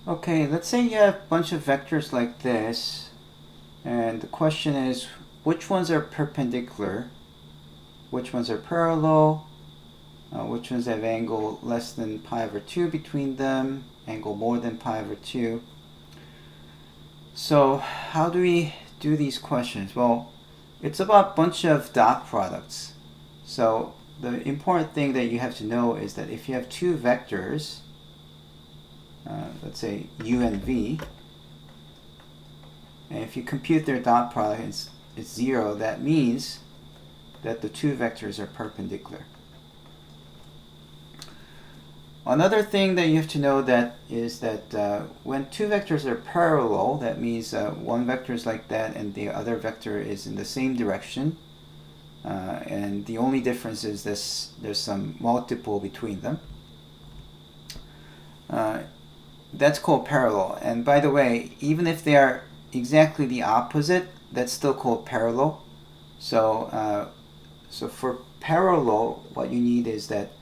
Okay, let's say you have a bunch of vectors like this, and the question is, which ones are perpendicular, which ones are parallel, which ones have angle less than pi over 2 between them, angle more than pi over 2. So how do we do these questions? Well, it's about a bunch of dot products. So the important thing that you have to know is that if you have two vectors, let's say u and v, and if you compute their dot product, it's 0, that means that the two vectors are perpendicular. Another thing that you have to know is that when two vectors are parallel, that means one vector is like that and the other vector is in the same direction. And the only difference is there's some multiple between them. That's called parallel. And by the way, even if they are exactly the opposite, that's still called parallel. So for parallel, what you need is that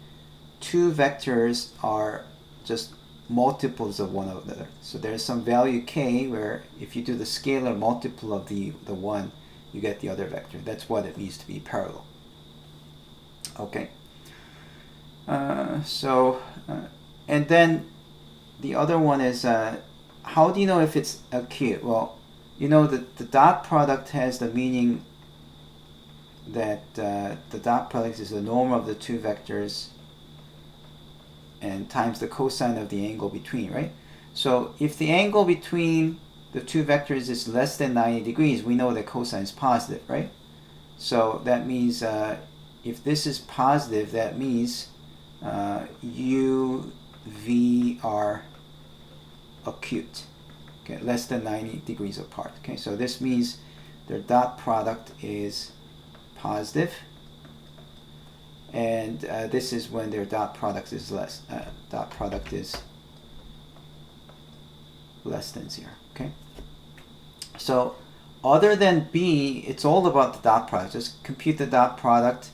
two vectors are just multiples of one another. So there's some value k where if you do the scalar multiple of the one, you get the other vector. That's what it means to be parallel. Okay. And then the other one is, how do you know if it's acute? Well, you know that the dot product has the meaning that the dot product is the norm of the two vectors and times the cosine of the angle between, right? So if the angle between the two vectors is less than 90 degrees, we know that cosine is positive, right? So that means if this is positive, that means u, v are acute, okay, less than 90 degrees apart. Okay, so this means their dot product is positive, and this is when their dot product is less than 0. Okay, so other than b, it's all about the dot product. Just compute the dot product,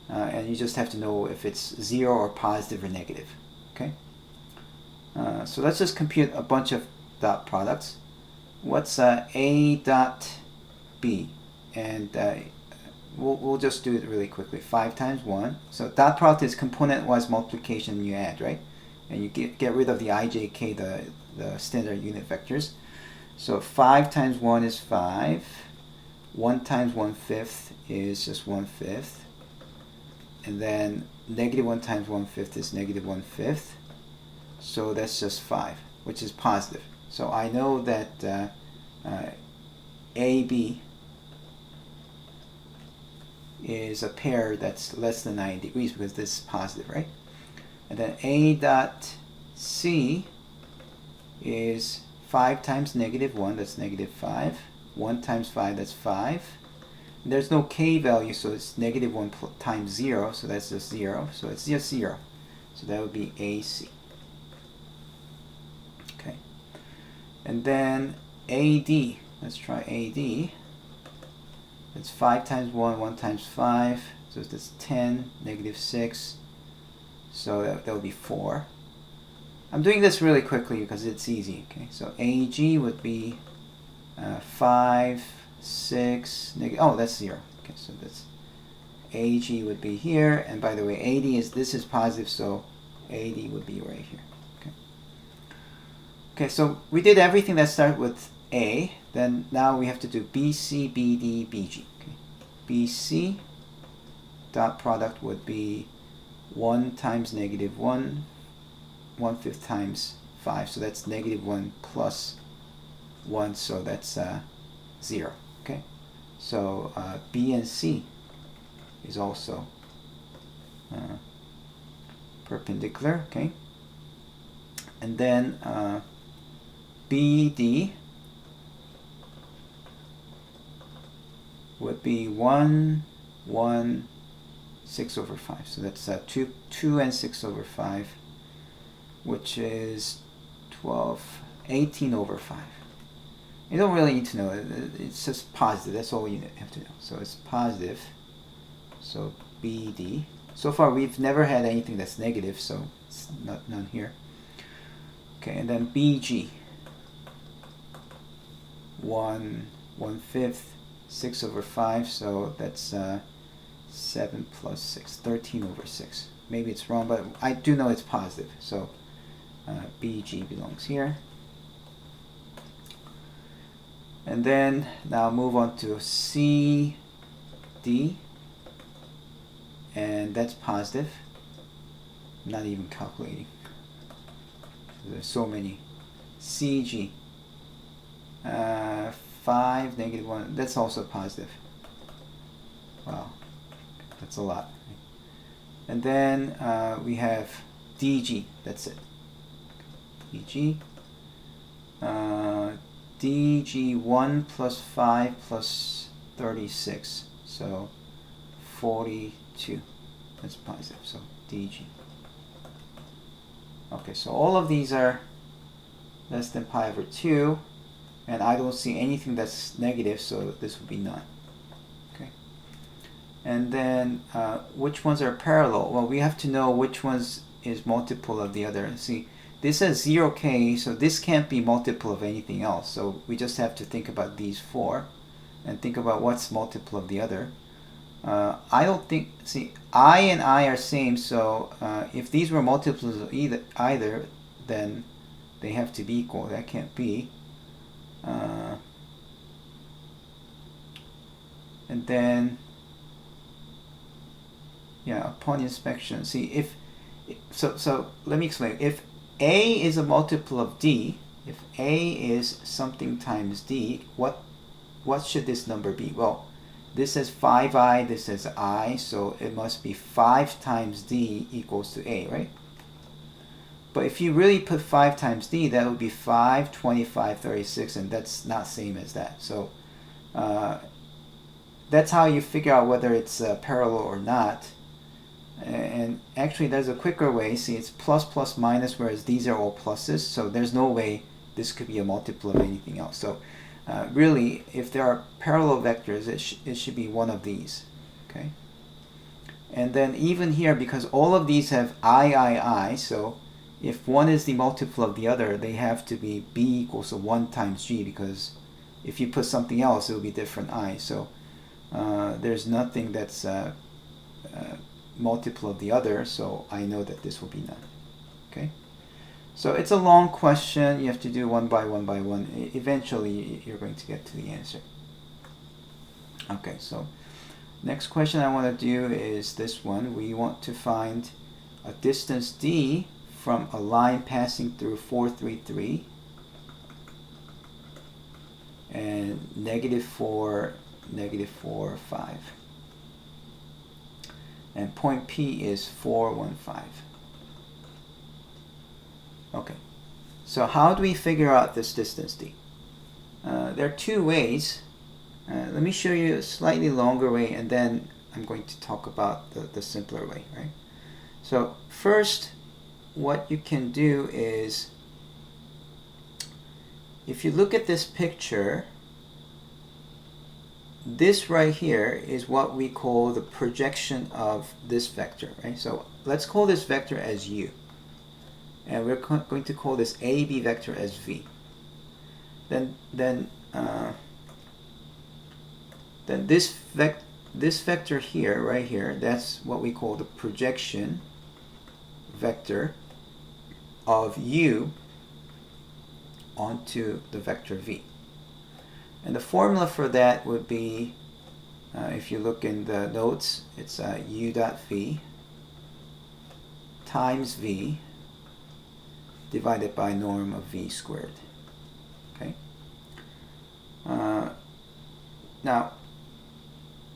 and you just have to know if it's 0 or positive or negative. Okay, so let's just compute a bunch of dot products. What's a dot b? And we'll just do it really quickly. 5 times 1. So dot product is component-wise multiplication you add, right? And you get rid of the I, j, k, the standard unit vectors. So 5 times 1 is 5. 1 times 1/5 is just 1/5. And then negative 1 times 1/5 is negative 1/5. So that's just 5, which is positive. So I know that AB is a pair that's less than 90 degrees because this is positive, right? And then A dot C is 5 times negative 1, that's negative 5. 1 times 5, that's 5. And there's no k value, so it's negative 1 times 0, so that's just 0. So it's just 0. So that would be AC. Okay. And then AD, let's try AD. It's 5 times 1, 1 times 5, so that's 10, negative 6, so that would be 4. I'm doing this really quickly because it's easy. Okay, so AG would be 5, 6, oh, that's 0. Okay, so that's AG would be here, and by the way, this is positive, so AD would be right here. Okay. Okay, so we did everything that started with A. Then now we have to do BC, BD, BG. Okay. BC dot product would be 1 times negative 1, 1/5 times 5. So that's negative 1 plus 1, so that's 0. Okay. So B and C is also perpendicular. Okay. And then BD would be 1, 1, 6 over 5. So that's 2 and 6 over 5, which is 12, 18 over 5. You don't really need to know it. It's just positive. That's all you have to know. So it's positive. So BD. So far we've never had anything that's negative, so it's none here. Okay, and then BG, 1/5, 6/5, so that's 7 plus 6, 13/6. Maybe it's wrong, but I do know it's positive, so BG belongs here. And then now move on to CD, and that's positive. I'm not even calculating. There's so many. CG, 5, -1, that's also positive. Wow, that's a lot. And then we have DG, that's it. DG. DG 1 plus 5 plus 36, so 42. That's positive, so DG. Okay, so all of these are less than pi/2, and I don't see anything that's negative, so this would be none. Okay. And then which ones are parallel? Well, we have to know which ones is multiple of the other. See, this says 0k, so this can't be multiple of anything else. So we just have to think about these 4 and think about what's multiple of the other. I don't think, see, I and I are same, so if these were multiples of either, then they have to be equal. That can't be. And then, yeah, upon inspection, see, if, so let me explain. If A is a multiple of D, if A is something times D, what should this number be? Well, this says 5i, this says I, so it must be 5 times D equals to A, right? But if you really put 5 times D, that would be 5, 25, 36, and that's not same as that. So that's how you figure out whether it's parallel or not. And actually there's a quicker way. See, it's plus plus minus, whereas these are all pluses, so there's no way this could be a multiple of anything else. So really, if there are parallel vectors, it should be one of these. Okay. And then even here, because all of these have I, so if one is the multiple of the other, they have to be B equals to 1 times G, because if you put something else, it will be different I. So there's nothing that's multiple of the other, so I know that this will be none. Okay, so it's a long question. You have to do one by one by one. Eventually you're going to get to the answer. Okay, so next question I want to do is this one. We want to find a distance D from a line passing through 4, 3, 3 and -4, -4, 5. And point P is 4, 1, 5. Okay, so how do we figure out this distance D? There are 2 ways. Let me show you a slightly longer way, and then I'm going to talk about the simpler way, right? So first, what you can do is, if you look at this picture, this right here is what we call the projection of this vector, right? So let's call this vector as U, and we're going to call this AB vector as V. Then this vector here, right here, that's what we call the projection vector of U onto the vector V. And the formula for that would be, if you look in the notes, it's U dot V times V divided by norm of V squared. Okay. Now,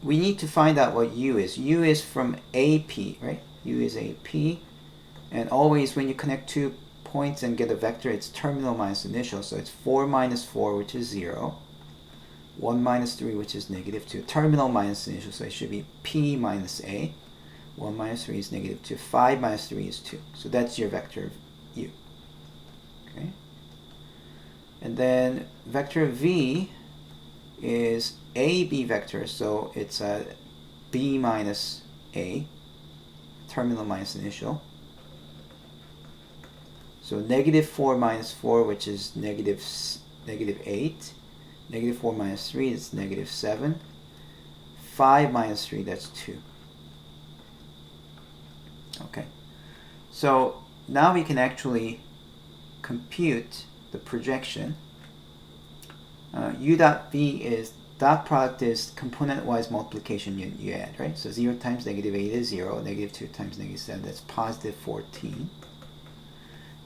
we need to find out what U is. U is from AP, right? U is AP. And always when you connect 2 points and get a vector, it's terminal minus initial. So it's 4 minus 4, which is 0. 1 minus 3, which is -2. Terminal minus initial, so it should be P minus A. 1 minus 3 is -2. 5 minus 3 is 2. So that's your vector U. Okay. And then vector V is AB vector, so it's B minus A, terminal minus initial. So negative 4 minus 4, which is negative 8. Negative 4 minus 3 is negative 7. 5 minus 3, that's 2. Okay. So now we can actually compute the projection. U dot V is dot product is component-wise multiplication you add, right? So 0 times negative 8 is 0. Negative 2 times negative 7, that's positive 14.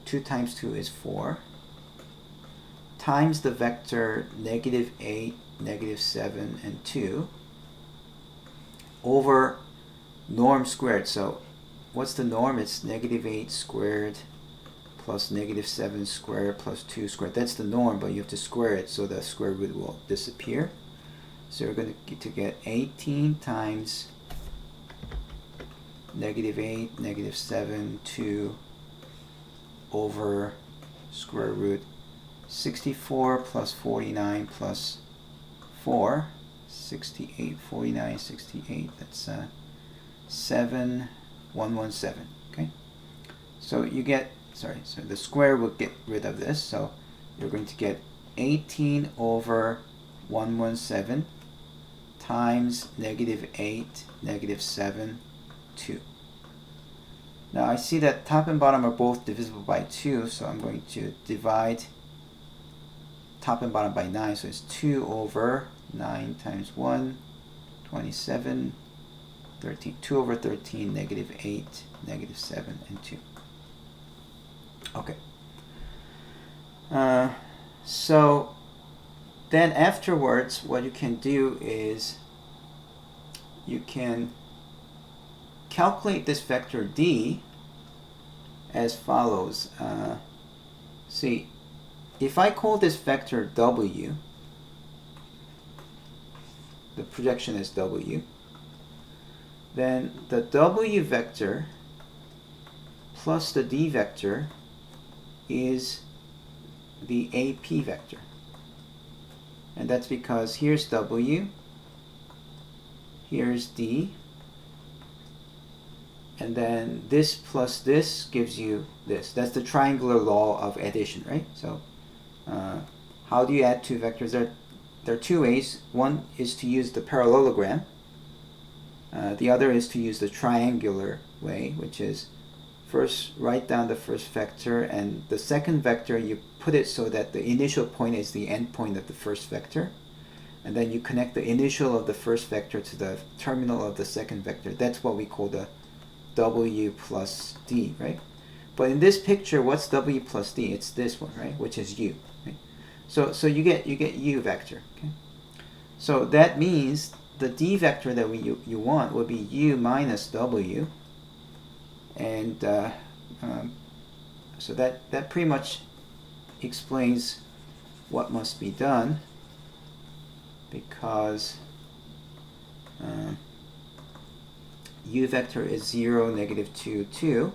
2 times 2 is 4. Times the vector negative 8, negative 7, and 2 over norm squared. So what's the norm? It's negative 8 squared plus negative 7 squared plus 2 squared. That's the norm, but you have to square it so the square root will disappear. So we're going to get 18 times negative 8, negative 7, 2 over square root 64 plus 49 plus 4, 68, 49, 68, that's 7117, okay? So you get, so the square will get rid of this, so you're going to get 18 over 117 times negative 8, negative 7, 2. Now I see that top and bottom are both divisible by 2, so I'm going to divide top and bottom by 9, so it's 2 over 9 times 1, 27, 13. 2 over 13, negative 8, negative 7, and 2. Okay. So then afterwards, what you can do is you can calculate this vector D as follows. See, if I call this vector W, the projection is W, then the W vector plus the D vector is the AP vector. And that's because here's W, here's D, and then this plus this gives you this. That's the triangular law of addition, right? So how do you add two vectors? There are two ways. One is to use the parallelogram. The other is to use the triangular way, which is first write down the first vector, and the second vector you put it so that the initial point is the end point of the first vector, and then you connect the initial of the first vector to the terminal of the second vector. That's what we call the W plus D, right? But in this picture, what's W plus D? It's this one, right? Which is U, right? So you get U vector, okay? So that means the D vector that you want would be U minus W, and so that pretty much explains what must be done, because U vector is 0, negative 2, 2,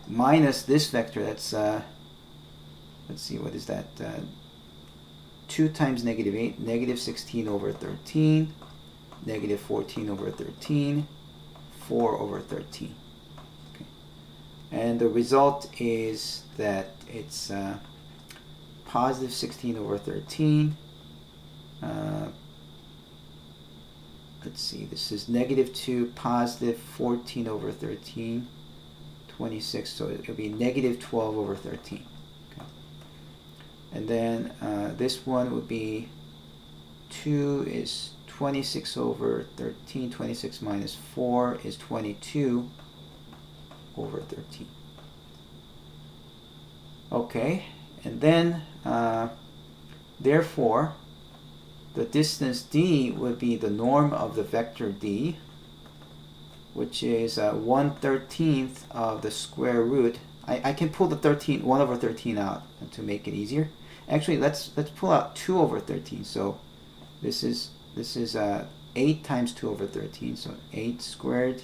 minus this vector, that's, let's see, what is that? 2 times negative 8, negative 16 over 13, negative 14 over 13, 4 over 13. Okay. And the result is that it's positive 16 over 13. Let's see, this is negative 2, positive 14 over 13, 26, so it'll be negative 12 over 13. Okay. And then this one would be 2 is 26 over 13, 26 minus 4 is 22 over 13. Okay, and then therefore the distance D would be the norm of the vector D, which is 1/13 of the square root. I can pull the 1 over 13 out to make it easier. Actually, let's pull out 2 over 13. So this is 8 times 2 over 13. So 8 squared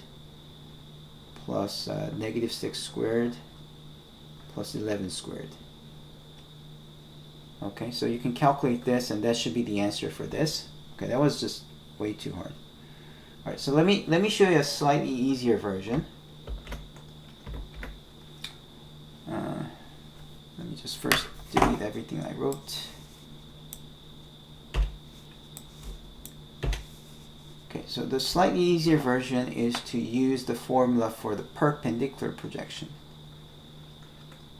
plus negative 6 squared plus 11 squared. Okay, so you can calculate this, and that should be the answer for this. Okay, that was just way too hard. All right, so let me show you a slightly easier version. just first delete everything I wrote. Okay, so the slightly easier version is to use the formula for the perpendicular projection.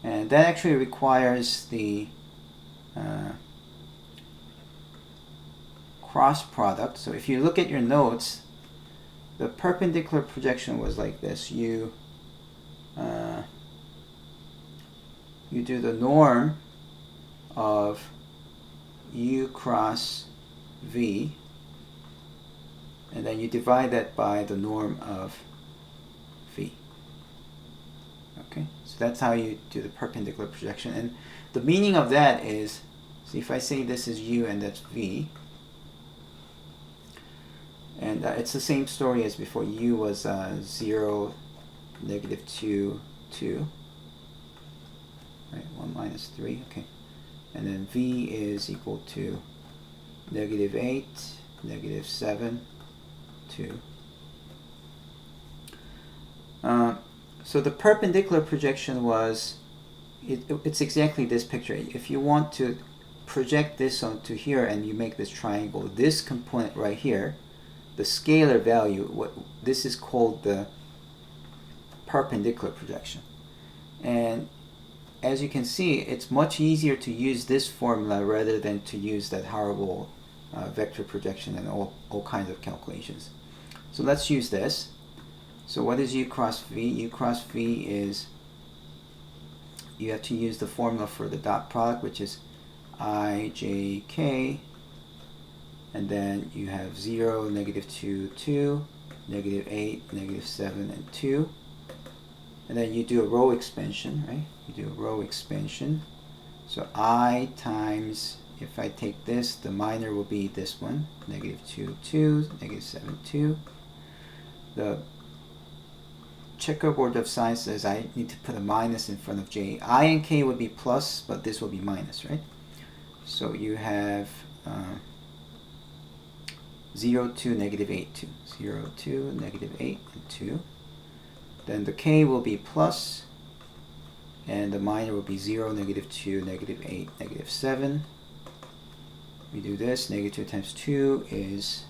And that actually requires the cross product. So if you look at your notes, the perpendicular projection was like this. You do the norm of u cross v, and then you divide that by the norm of v. Okay, so that's how you do the perpendicular projection. And the meaning of that is, see, if I say this is u and that's v, and it's the same story as before. U was 0, -2, 2. Right, 1 minus 3, okay. And then v is equal to -8, -7, 2. So the perpendicular projection was, it's exactly this picture. If you want to project this onto here and you make this triangle, this component right here, the scalar value, this is called the perpendicular projection. And as you can see, it's much easier to use this formula rather than to use that horrible vector projection and all kinds of calculations. So let's use this. So what is u cross v? U cross v is, you have to use the formula for the dot product, which is I, j, k, and then you have 0, -2, 2, -8, -7, and 2. And then you do a row expansion, right? You do a row expansion. So I times, if I take this, the minor will be this one, -2, 2, -7, 2. The checkerboard of science says I need to put a minus in front of j. I and k would be plus, but this will be minus, right? So you have 0, 2, -8, 2. 0, 2, -8, and 2. Then the k will be plus, and the minor will be 0, -2, -8, -7. We do this, -2 times 2 is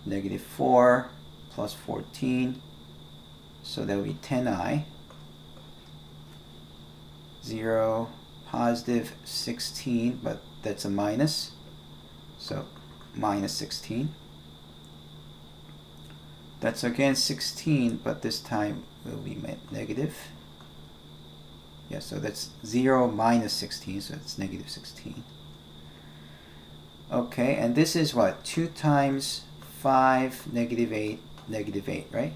-4 plus 14, so that will be 10i. 0, positive 16, but that's a minus, so minus 16. That's again 16, but this time will be negative. Yeah, so that's 0 minus 16, so it's -16. Okay, and this is what? 2 times 5, -8, -8, right?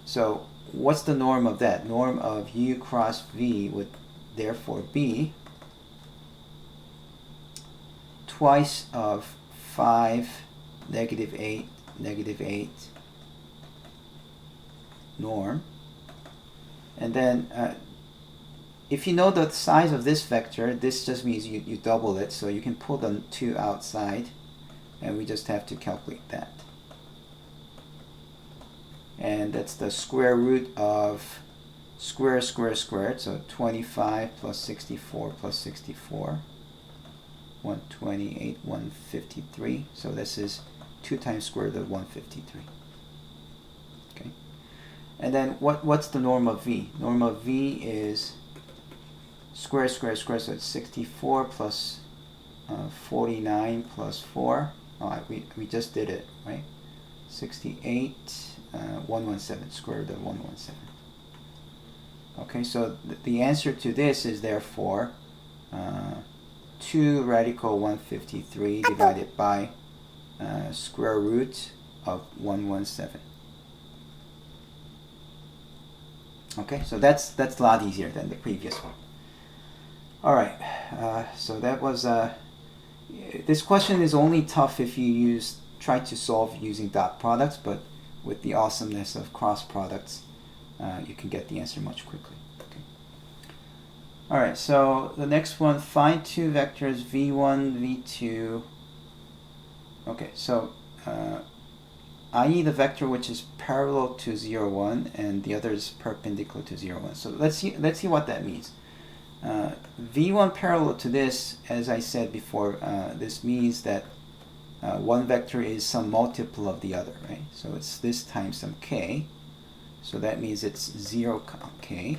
So what's the norm of that? Norm of u cross v would therefore be twice of 5, -8, -8 norm. And then if you know the size of this vector, this just means you double it, so you can pull the 2 outside, and we just have to calculate that. And that's the square root of square, squared, so 25 plus 64 plus 64, 128, 153. So this is 2 times square root of 153. Okay. And then what's the norm of v? Norm of v is square, so it's 64 plus 49 plus 4. Oh, we just did it, right? 68, 117, square root of 117. Okay, so the answer to this is therefore 2 radical 153 divided by square root of 117. Okay, so that's a lot easier than the previous one. All right, so that was this question is only tough if you try to solve using dot products, but with the awesomeness of cross products, you can get the answer much quickly. Okay. All right, so the next one, find two vectors v1, v2. Okay, so i.e. the vector which is parallel to 0, 1, and the other is perpendicular to 0, 1. So let's see what that means. v1 parallel to this, as I said before, this means that one vector is some multiple of the other, right? So it's this times some k. So that means it's 0, k.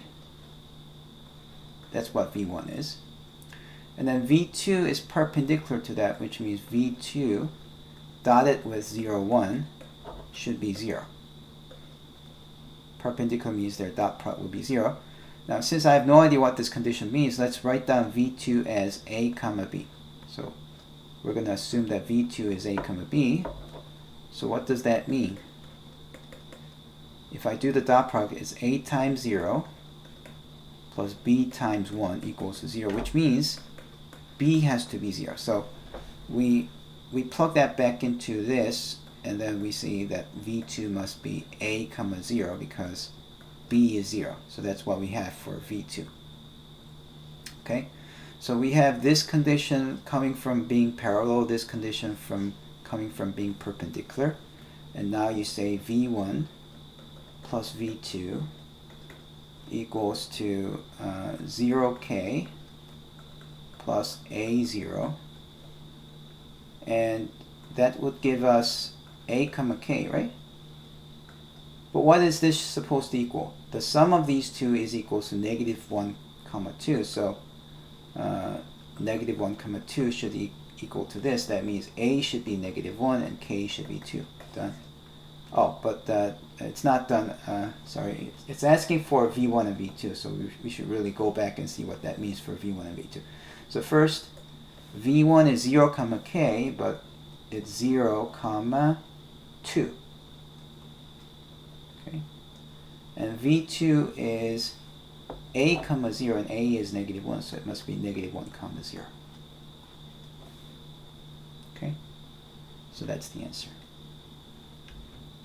That's what v1 is. And then v2 is perpendicular to that, which means v2 dotted with 0, 1 should be 0. Perpendicular means their dot product will be 0. Now, since I have no idea what this condition means, let's write down v2 as a comma b. So we're going to assume that v2 is a comma b. So what does that mean? If I do the dot product, it's a times 0 plus b times 1 equals to 0, which means b has to be 0. So we plug that back into this, and then we see that v2 must be a comma 0 because b is 0. So that's what we have for v2. Okay, so we have this condition coming from being parallel, this condition coming from being perpendicular, and now you say v1 plus v2 equals to 0k plus a0, and that would give us a comma k, right? But what is this supposed to equal? The sum of these two is equals to negative 1 comma 2. So negative 1 comma 2 should equal to this. That means a should be negative 1 and k should be 2. Done. Oh, but it's not done. Sorry, it's asking for v1 and v2. So we should really go back and see what that means for v1 and v2. So first, v1 is 0 comma k, but it's 0 comma 2. Okay, and v2 is a comma 0, and a is negative 1, so it must be negative 1 comma 0. Okay, so that's the answer.